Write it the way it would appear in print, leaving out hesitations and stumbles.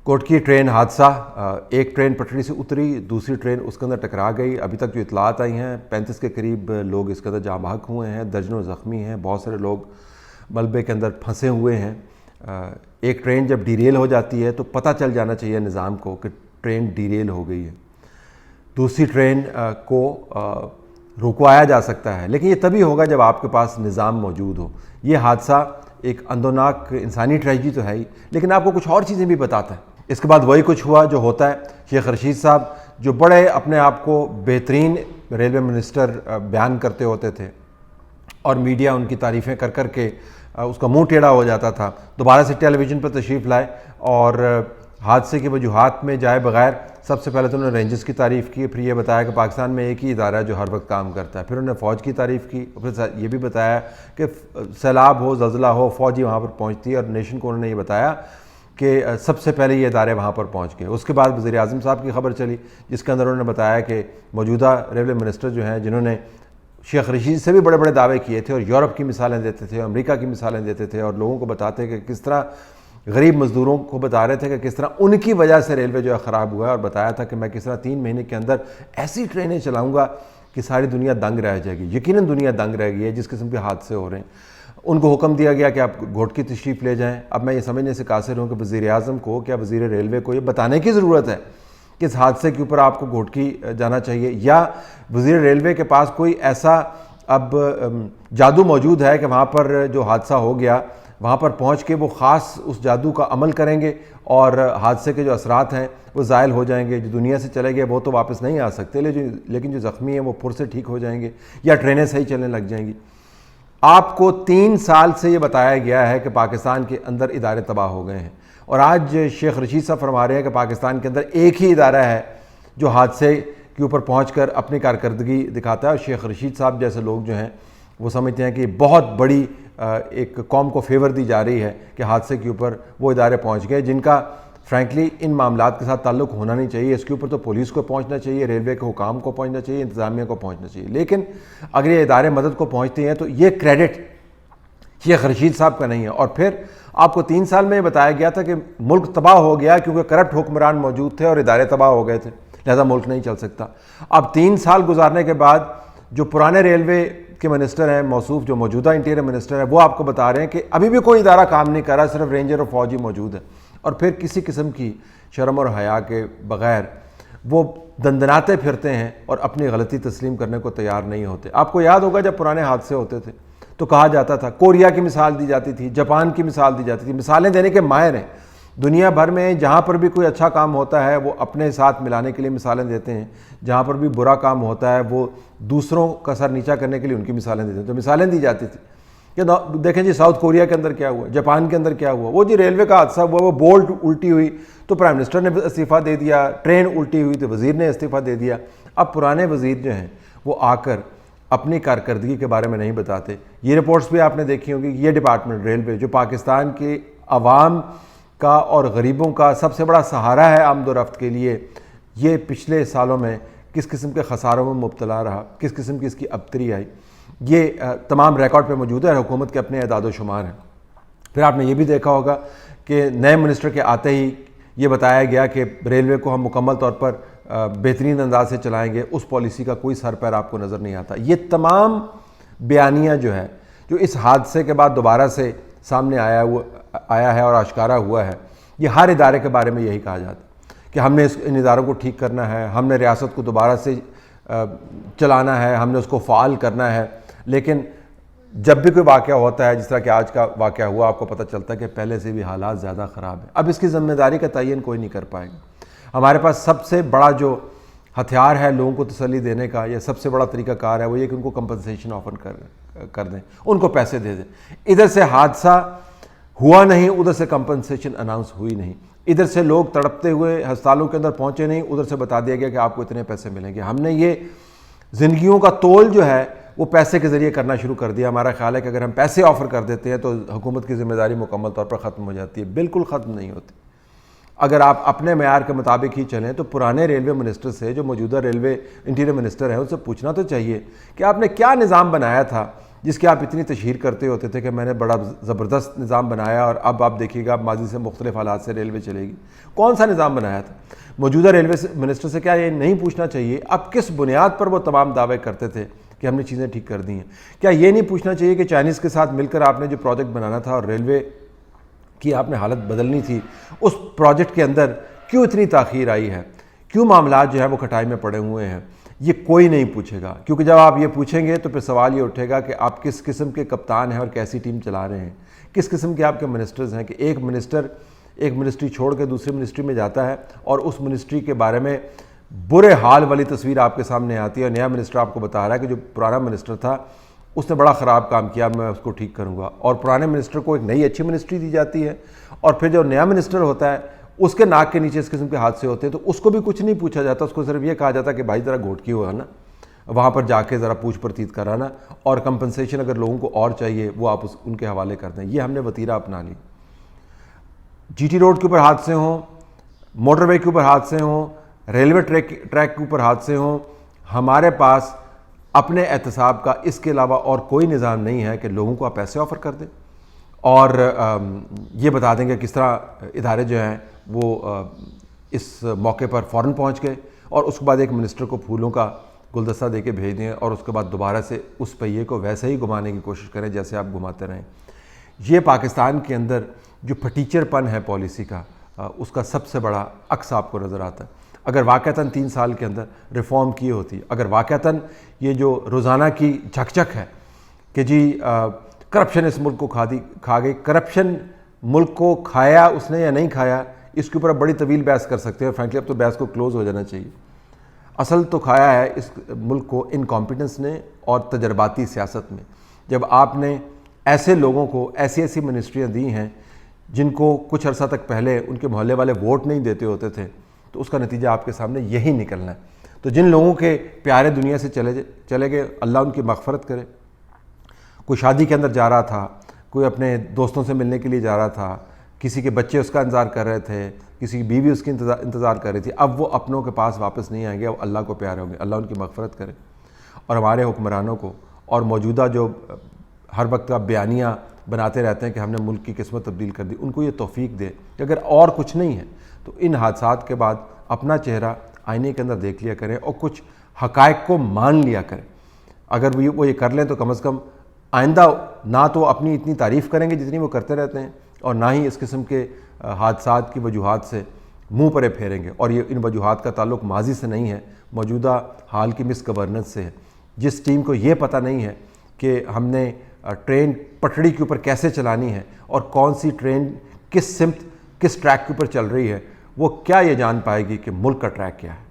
کوٹکی train حادثہ، ایک train پٹری سے اتری، دوسری ٹرین اس کے اندر ٹکرا گئی۔ ابھی تک جو اطلاعات آئی ہیں 35 کے قریب لوگ اس کے اندر جاں بحق ہوئے ہیں، درجنوں زخمی ہیں، بہت سارے لوگ ملبے کے اندر پھنسے ہوئے ہیں۔ ایک ٹرین جب ڈیریل ہو جاتی ہے تو پتہ چل جانا چاہیے نظام کو کہ ٹرین ڈیریل ہو گئی ہے، دوسری ٹرین کو رکوایا جا سکتا ہے، لیکن یہ تبھی ہوگا جب آپ کے پاس نظام موجود ہو۔ یہ حادثہ ایک اندوناک انسانی ٹریجڈی تو ہے ہی، لیکن آپ کو کچھ اور چیزیں بھی بتاتا ہے۔ اس کے بعد وہی کچھ ہوا جو ہوتا ہے۔ شیخ رشید صاحب جو بڑے اپنے آپ کو بہترین ریلوے منسٹر بیان کرتے ہوتے تھے اور میڈیا ان کی تعریفیں کر کر کے اس کا منہ ٹیڑھا ہو جاتا تھا، دوبارہ سے ٹیلی ویژن پر تشریف لائے اور حادثے کی وجوہات میں جائے بغیر سب سے پہلے تو انہوں نے رینجز کی تعریف کی، پھر یہ بتایا کہ پاکستان میں ایک ہی ادارہ ہے جو ہر وقت کام کرتا ہے، پھر انہوں نے فوج کی تعریف کی، پھر یہ بھی بتایا کہ سیلاب ہو زلزلہ ہو فوج ہی وہاں پر پہنچتی ہے، اور نیشن کو انہوں نے یہ بتایا کہ سب سے پہلے یہ ادارے وہاں پر پہنچ گئے۔ اس کے بعد وزیر اعظم صاحب کی خبر چلی جس کے اندر انہوں نے بتایا کہ موجودہ ریلوے منسٹر جو ہیں جنہوں نے شیخ رشید سے بھی بڑے بڑے دعوے کیے تھے اور یورپ کی مثالیں دیتے تھے، امریکہ کی مثالیں دیتے تھے، اور لوگوں کو بتاتے کہ کس طرح غریب مزدوروں کو بتا رہے تھے کہ کس طرح ان کی وجہ سے ریلوے جو ہے خراب ہوا ہے، اور بتایا تھا کہ میں کس طرح 3 مہینے کے اندر ایسی ٹرینیں چلاؤں گا کہ ساری دنیا دنگ رہ جائے گی۔ یقیناً دنیا دنگ رہ گئی ہے جس قسم کے حادثے ہو رہے ہیں۔ ان کو حکم دیا گیا کہ آپ گھوٹکی تشریف لے جائیں۔ اب میں یہ سمجھنے سے قاصر ہوں کہ وزیر اعظم کو کیا وزیر ریلوے کو یہ بتانے کی ضرورت ہے کہ اس حادثے کے اوپر آپ کو گھوٹکی جانا چاہیے، یا وزیر ریلوے کے پاس کوئی ایسا اب جادو موجود ہے کہ وہاں پر جو حادثہ ہو گیا وہاں پر پہنچ کے وہ خاص اس جادو کا عمل کریں گے اور حادثے کے جو اثرات ہیں وہ زائل ہو جائیں گے۔ جو دنیا سے چلے گئے وہ تو واپس نہیں آ سکتے، لیکن جو زخمی ہیں وہ پھر سے ٹھیک ہو جائیں گے یا ٹرینیں صحیح چلنے لگ جائیں گی۔ آپ کو 3 سال سے یہ بتایا گیا ہے کہ پاکستان کے اندر ادارے تباہ ہو گئے ہیں، اور آج شیخ رشید صاحب فرما رہے ہیں کہ پاکستان کے اندر ایک ہی ادارہ ہے جو حادثے کے اوپر پہنچ کر اپنی کارکردگی دکھاتا ہے، اور شیخ رشید صاحب جیسے لوگ جو ہیں وہ سمجھتے ہیں کہ بہت بڑی ایک قوم کو فیور دی جا رہی ہے کہ حادثے کے اوپر وہ ادارے پہنچ گئے جن کا فرینکلی ان معاملات کے ساتھ تعلق ہونا نہیں چاہیے۔ اس کے اوپر تو پولیس کو پہنچنا چاہیے، ریلوے کے حکام کو پہنچنا چاہیے، انتظامیہ کو پہنچنا چاہیے، لیکن اگر یہ ادارے مدد کو پہنچتے ہیں تو یہ کریڈٹ شیخ رشید صاحب کا نہیں ہے۔ اور پھر آپ کو 3 سال میں یہ بتایا گیا تھا کہ ملک تباہ ہو گیا کیونکہ کرپٹ حکمران موجود تھے اور ادارے تباہ ہو گئے تھے، لہذا ملک نہیں چل سکتا۔ اب 3 سال گزارنے کے بعد جو پرانے ریلوے کے منسٹر ہیں موصوف، جو موجودہ انٹیریئر منسٹر ہیں، وہ آپ کو بتا رہے ہیں کہ ابھی بھی کوئی ادارہ کام نہیں کر رہا، صرف رینجر اور فوجی موجود ہے، اور پھر کسی قسم کی شرم اور حیا کے بغیر وہ دندناتے پھرتے ہیں اور اپنی غلطی تسلیم کرنے کو تیار نہیں ہوتے۔ آپ کو یاد ہوگا جب پرانے حادثے ہوتے تھے تو کہا جاتا تھا، کوریا کی مثال دی جاتی تھی، جاپان کی مثال دی جاتی تھی، مثالیں دینے کے ماہر ہیں دنیا بھر میں۔ جہاں پر بھی کوئی اچھا کام ہوتا ہے وہ اپنے ساتھ ملانے کے لیے مثالیں دیتے ہیں، جہاں پر بھی برا کام ہوتا ہے وہ دوسروں کا سر نیچا کرنے کے لیے ان کی مثالیں دیتے ہیں۔ تو مثالیں دی جاتی تھی کہ دیکھیں جی ساؤتھ کوریا کے اندر کیا ہوا، جاپان کے اندر کیا ہوا، وہ جی ریلوے کا حادثہ ہوا، وہ بولٹ الٹی ہوئی تو پرائم منسٹر نے استعفیٰ دے دیا، ٹرین الٹی ہوئی تو وزیر نے استعفیٰ دے دیا۔ اب پرانے وزیر جو ہیں وہ آ کر اپنی کارکردگی کے بارے میں نہیں بتاتے۔ یہ رپورٹس بھی آپ نے دیکھی ہوں گی، یہ ڈپارٹمنٹ ریلوے جو پاکستان کے عوام کا اور غریبوں کا سب سے بڑا سہارا ہے آمد و رفت کے لیے، یہ پچھلے سالوں میں کس قسم کے خساروں میں مبتلا رہا، کس قسم کی اس کی ابتری آئی، یہ تمام ریکارڈ پہ موجود ہے، اور حکومت کے اپنے اعداد و شمار ہیں۔ پھر آپ نے یہ بھی دیکھا ہوگا کہ نئے منسٹر کے آتے ہی یہ بتایا گیا کہ ریلوے کو ہم مکمل طور پر بہترین انداز سے چلائیں گے، اس پالیسی کا کوئی سر پیر آپ کو نظر نہیں آتا۔ یہ تمام بیانیہ جو ہے جو اس حادثے کے بعد دوبارہ سے سامنے آیا ہے اور آشکارا ہوا ہے، یہ ہر ادارے کے بارے میں یہی کہا جاتا ہے کہ ہم نے ان اداروں کو ٹھیک کرنا ہے، ہم نے ریاست کو دوبارہ سے چلانا ہے، ہم نے اس کو فعال کرنا ہے۔ لیکن جب بھی کوئی واقعہ ہوتا ہے جس طرح کہ آج کا واقعہ ہوا، آپ کو پتہ چلتا ہے کہ پہلے سے بھی حالات زیادہ خراب ہیں۔ اب اس کی ذمہ داری کا تعین کوئی نہیں کر پائے گا۔ ہمارے پاس سب سے بڑا جو ہتھیار ہے لوگوں کو تسلی دینے کا، یا سب سے بڑا طریقہ کار ہے وہ یہ کہ ان کو کمپنسیشن آفر کر دیں، ان کو پیسے دے دیں۔ ادھر سے حادثہ ہوا نہیں، ادھر سے کمپنسیشن اناؤنس ہوئی نہیں، ادھر سے لوگ تڑپتے ہوئے ہسپتالوں کے اندر پہنچے نہیں، ادھر سے بتا دیا گیا کہ آپ کو اتنے پیسے ملیں گے۔ ہم نے یہ زندگیوں کا تول جو ہے وہ پیسے کے ذریعے کرنا شروع کر دیا۔ ہمارا خیال ہے کہ اگر ہم پیسے آفر کر دیتے ہیں تو حکومت کی ذمہ داری مکمل طور پر ختم ہو جاتی ہے۔ بالکل ختم نہیں ہوتی۔ اگر آپ اپنے معیار کے مطابق ہی چلیں تو پرانے ریلوے منسٹر سے، جو موجودہ ریلوے انٹیریئر منسٹر ہیں، ان سے پوچھنا تو چاہیے کہ آپ نے کیا نظام بنایا تھا جس کی آپ اتنی تشہیر کرتے ہوتے تھے کہ میں نے بڑا زبردست نظام بنایا اور اب آپ دیکھیے گا ماضی سے مختلف حالات سے ریلوے چلے گی. کون سا نظام بنایا تھا؟ موجودہ ریلوے منسٹر سے کیا یہ نہیں پوچھنا چاہیے اب کس بنیاد پر وہ تمام دعوے کرتے تھے کہ ہم نے چیزیں ٹھیک کر دی ہیں؟ کیا یہ نہیں پوچھنا چاہیے کہ چائنیز کے ساتھ مل کر آپ نے جو پروجیکٹ بنانا تھا اور ریلوے کی آپ نے حالت بدلنی تھی، اس پروجیکٹ کے اندر کیوں اتنی تاخیر آئی ہے؟ کیوں معاملات جو ہیں وہ کھٹائی میں پڑے ہوئے ہیں؟ یہ کوئی نہیں پوچھے گا، کیونکہ جب آپ یہ پوچھیں گے تو پھر سوال یہ اٹھے گا کہ آپ کس قسم کے کپتان ہیں اور کیسی ٹیم چلا رہے ہیں، کس قسم کے آپ کے منسٹرز ہیں کہ ایک منسٹر ایک منسٹری چھوڑ کے دوسری منسٹری میں جاتا ہے اور اس منسٹری کے بارے میں برے حال والی تصویر آپ کے سامنے آتی ہے اور نیا منسٹر آپ کو بتا رہا ہے کہ جو پرانا منسٹر تھا اس نے بڑا خراب کام کیا، میں اس کو ٹھیک کروں گا. اور پرانے منسٹر کو ایک نئی اچھی منسٹری دی جاتی ہے اور پھر جو نیا منسٹر ہوتا ہے اس کے ناک کے نیچے اس قسم کے حادثے ہوتے ہیں تو اس کو بھی کچھ نہیں پوچھا جاتا، اس کو صرف یہ کہا جاتا کہ بھائی ذرا گھوٹ کی ہوا نا، وہاں پر جا کے ذرا پوچھ پرتیت کرانا اور کمپنسیشن اگر لوگوں کو اور چاہیے وہ آپ ان کے حوالے کر دیں. یہ ہم نے وتیرہ اپنا لی. جی ٹی روڈ کے اوپر حادثے ہوں، موٹر وے کے اوپر حادثے ہوں، ریلوے ٹریک کے اوپر حادثے ہوں، ہمارے پاس اپنے احتساب کا اس کے علاوہ اور کوئی نظام نہیں ہے کہ لوگوں کو آپ پیسے آفر کر دیں اور یہ بتا دیں کہ کس طرح ادارے جو ہیں وہ اس موقع پر فوراً پہنچ گئے اور اس کے بعد ایک منسٹر کو پھولوں کا گلدستہ دے کے بھیج دیں اور اس کے بعد دوبارہ سے اس پہیے کو ویسے ہی گھمانے کی کوشش کریں جیسے آپ گھماتے رہیں. یہ پاکستان کے اندر جو پھٹیچر پن ہے پالیسی کا، اس کا سب سے بڑا عکس آپ کو نظر آتا ہے. اگر واقعتاً 3 سال کے اندر ریفارم کی ہوتی، اگر واقعتاً یہ جو روزانہ کی جھک جھک ہے کہ جی کرپشن اس ملک کو کھا گئی، کرپشن ملک کو کھایا اس نے یا نہیں کھایا، اس کے اوپر اب بڑی طویل بحث کر سکتے ہیں. فرینکلی اب تو بحث کو کلوز ہو جانا چاہیے. اصل تو کھایا ہے اس ملک کو انکمپیٹنس نے اور تجرباتی سیاست میں. جب آپ نے ایسے لوگوں کو ایسی منسٹریاں دی ہیں جن کو کچھ عرصہ تک پہلے ان کے محلے والے ووٹ نہیں دیتے ہوتے تھے، تو اس کا نتیجہ آپ کے سامنے یہی نکلنا ہے. تو جن لوگوں کے پیارے دنیا سے چلے گئے، اللہ ان کی مغفرت کرے. کوئی شادی کے اندر جا رہا تھا، کوئی اپنے دوستوں سے ملنے کے لیے جا رہا تھا، کسی کے بچے اس کا انتظار کر رہے تھے، کسی کی بیوی اس کی انتظار کر رہی تھی، اب وہ اپنوں کے پاس واپس نہیں آئیں گے، وہ اللہ کو پیارے ہوں گے. اللہ ان کی مغفرت کرے اور ہمارے حکمرانوں کو اور موجودہ جو ہر وقت کا بیانیہ بناتے رہتے ہیں کہ ہم نے ملک کی قسمت تبدیل کر دی، ان کو یہ توفیق دے کہ اگر اور کچھ نہیں ہے تو ان حادثات کے بعد اپنا چہرہ آئینے کے اندر دیکھ لیا کریں اور کچھ حقائق کو مان لیا کریں. اگر وہ یہ کر لیں تو کم از کم آئندہ نہ تو اپنی اتنی تعریف کریں گے جتنی وہ کرتے رہتے ہیں اور نہ ہی اس قسم کے حادثات کی وجوہات سے منہ پرے پھیریں گے. اور یہ ان وجوہات کا تعلق ماضی سے نہیں ہے، موجودہ حال کی مس گورننس سے ہے. جس ٹیم کو یہ پتہ نہیں ہے کہ ہم نے ٹرین پٹڑی کے اوپر کیسے چلانی ہے اور کون سی ٹرین کس سمت کس ٹریک کے اوپر چل رہی ہے، وہ کیا یہ جان پائے گی کہ ملک کا ٹریک کیا ہے.